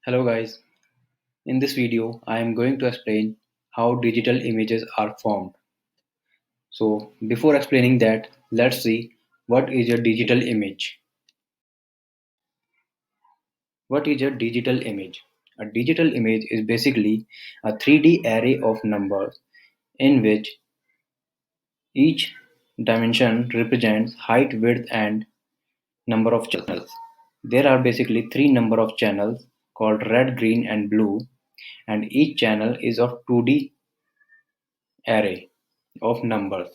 Hello guys, in this video I am going to explain how digital images are formed. So before explaining that, let's see what is a digital image. What is a digital image? A digital image is basically a 3D array of numbers in which each dimension represents height, width and number of channels. There are basically three number of channels called red, green and blue, and each channel is of 2D array of numbers,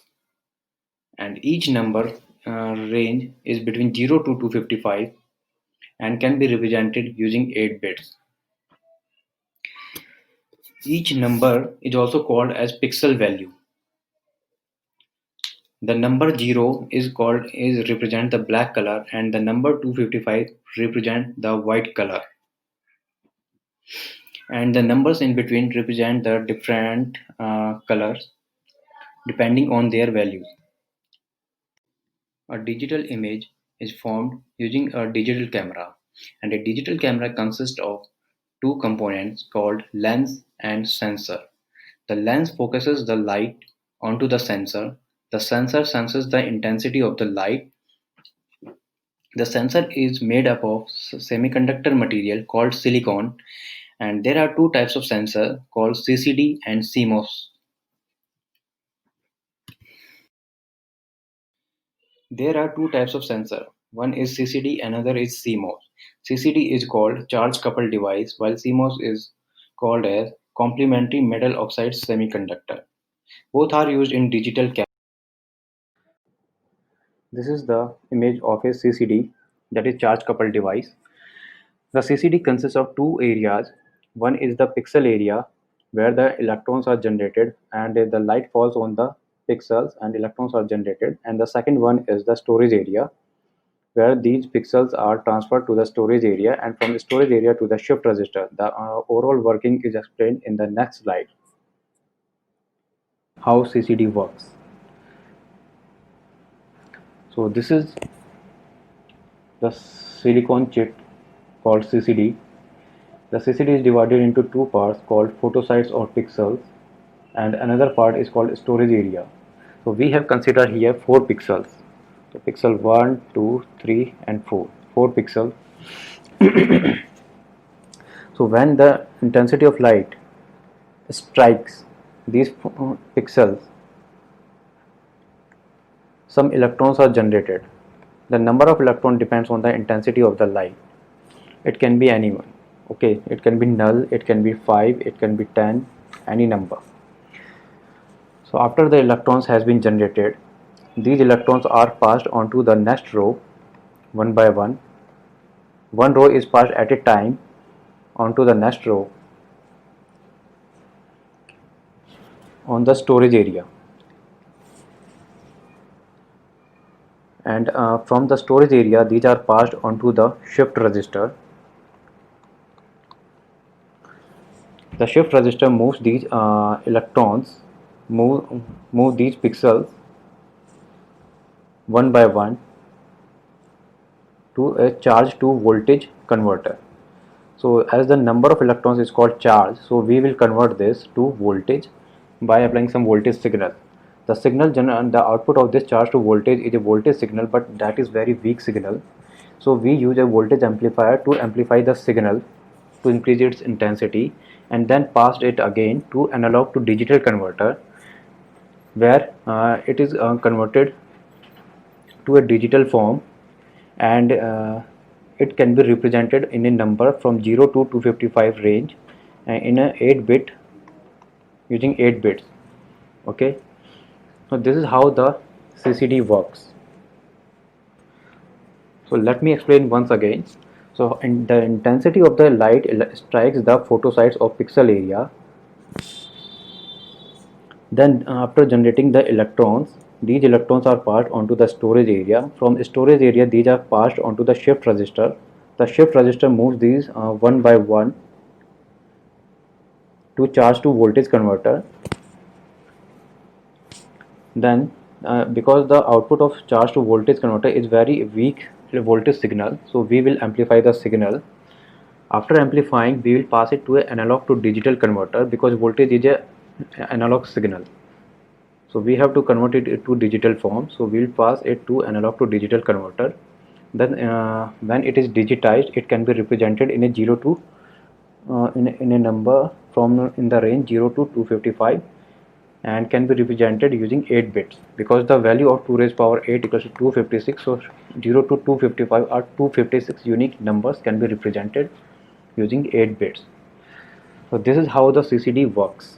and each number range is between 0 to 255 and can be represented using 8 bits. Each number is also called as pixel value. The number 0 is represent the black color and the number 255 represent the white color, and the numbers in between represent the different colors depending on their values. A digital image is formed using a digital camera, and a digital camera consists of two components called lens and sensor. The lens focuses the light onto the sensor. The sensor senses the intensity of the light. The sensor is made up of semiconductor material called silicon, and there are two types of sensor called CCD and CMOS. There are two types of sensor. One is CCD, another is CMOS. CCD is called charge coupled device, while CMOS is called as complementary metal oxide semiconductor. Both are used in digital camera. This is the image of a CCD, that is charge coupled device. The CCD consists of two areas. One is the pixel area where the electrons are generated and the light falls on the pixels and electrons are generated, and the second one is the storage area where these pixels are transferred to the storage area, and from the storage area to the shift register. The overall working is explained in the next slide. How CCD works. So this is the silicon chip called CCD. The CCD is divided into two parts called photosites or pixels, and another part is called storage area. So we have considered here four pixels. So pixel 1, 2, 3 and 4. 4 pixels. So when the intensity of light strikes these pixels, some electrons are generated. The number of electrons depends on the intensity of the light. It can be anyone. Okay, it can be null, it can be 5, it can be 10, any number. So after the electrons has been generated, these electrons are passed onto the next row one by one. One row is passed at a time onto the next row on the storage area, and from the storage area these are passed onto the shift register. The shift register moves these electrons, move these pixels one by one to a charge to voltage converter. So as the number of electrons is called charge, so we will convert this to voltage by applying some voltage signal. The signal the output of this charge to voltage is a voltage signal, but that is very weak signal. So we use a voltage amplifier to amplify the signal to increase its intensity, and then passed it again to analog to digital converter, where it is converted to a digital form, and it can be represented in a number from 0 to 255 range in a 8 bit, using 8 bits. Okay, so this is how the CCD works. So let me explain once again. So the intensity of the light strikes the photosites of pixel area. Then after generating the electrons, these electrons are passed onto the storage area. From storage area these are passed onto the shift register. The shift register moves these one by one to charge to voltage converter. Then because the output of charge to voltage converter is very weak voltage signal, so we will amplify the signal After amplifying, we will pass it to an analog to digital converter because voltage is a analog signal. So we have to convert it to digital form. So we will pass it to analog to digital converter. Then when it is digitized, it can be represented in a 0 to in a number from in the range 0 to 255 and can be represented using 8 bits because the value of 2 raised power 8 equals to 256. So 0 to 255 are 256 unique numbers can be represented using 8 bits. So this is how the CCD works.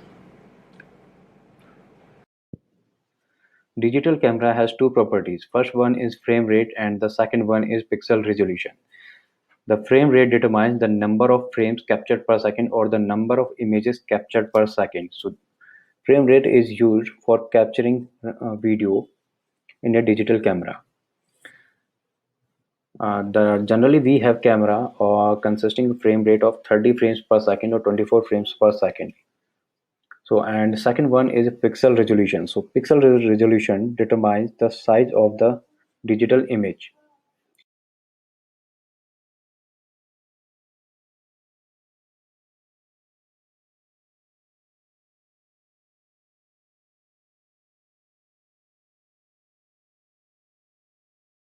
Digital camera has two properties. First one is frame rate and the second one is pixel resolution. The frame rate determines the number of frames captured per second or the number of images captured per second. So frame rate is used for capturing video in a digital camera. Generally we have camera consisting frame rate of 30 frames per second or 24 frames per second. So and second one is pixel resolution. So pixel resolution determines the size of the digital image.